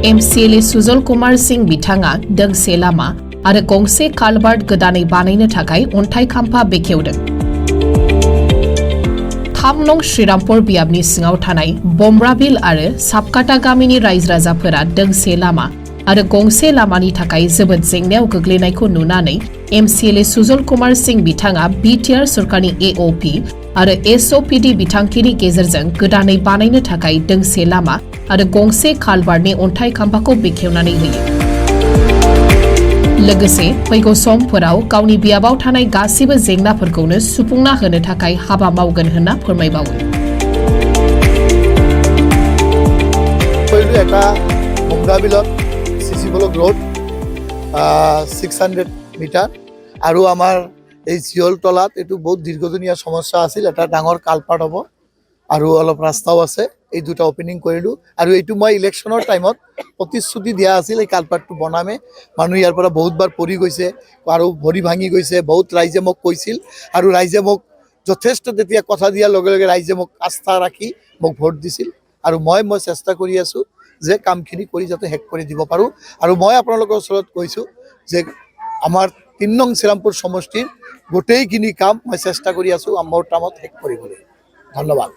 MCLA Sujal Kumar Singh बिथाङा दोंसे लामा आरो गंसे कालभार्ट गोदानै बानायनो थाखाय अन्थाइ खाम्फा बेखेवदों। 3 नं श्रीरामपुर बियाबनि सिङाव थानाय बमब्राबिल आरो सापकाटा गामिनि रायजो राजाफोरा दोंसे लामा आरो गंसे लामानि थाखाय जोबोद जेंनायाव गोग्लैनायखौ नुनानै MCLA सुजल कुमार सिंह बिथाङा BTR सरकारनि AOP आरो SOPD बिथांखिनि गेजेरजों गोदानै बानायनो थाखाय दोंसे लामा आरो गंसे कालभार्टनि अन्थाइ खाम्फाखौ बेखेवनानै होयो। लोगोसे फैगौ समफोराव गावनि बियाबाव थानाय गासिबो जेंनाफोरखौनो सुफुंना होनो थाखाय हाबा मावगोन होनना फोरमायबावो। CC ब्लक रोड 600 মিটাৰ আৰু আমাৰ এই জিয়ল তলাত এটো বহুত দীৰ্ঘদিনীয়া সমস্যা আছিল। এটা ডাঙৰ কালপাট হ'ব আৰু অলপ ৰাস্তাও আছে। এই দুটা ওপেনিং কৰিলো আৰু এইটো মই ইলেকশ্যনৰ টাইমত প্ৰতিশ্ৰুতি দিয়া আছিল এই কালপাটটো বনামে। মানুহ ইয়াৰ পৰা বহুতবাৰ পৰি গৈছে আৰু ভৰি ভাঙি গৈছে। বহুত ৰাইজে মোক কৈছিল আৰু ৰাইজে মোক যথেষ্ট তেতিয়া কথা দিয়াৰ লগে লগে ৰাইজে মোক আস্থা ৰাখি মোক ভোট দিছিল আৰু মই চেষ্টা কৰি আছো যে কামখিনি কৰি যাতে শেষ কৰি দিব পাৰো। আৰু মই আপোনালোকৰ ওচৰত কৈছো যে আমাৰ 3 নং শ্ৰীৰামপুৰ সমষ্টিৰ গোটেইখিনি কাম মই চেষ্টা কৰি আছো মোৰ টাইমত শেষ কৰিবলৈ। ধন্যবাদ।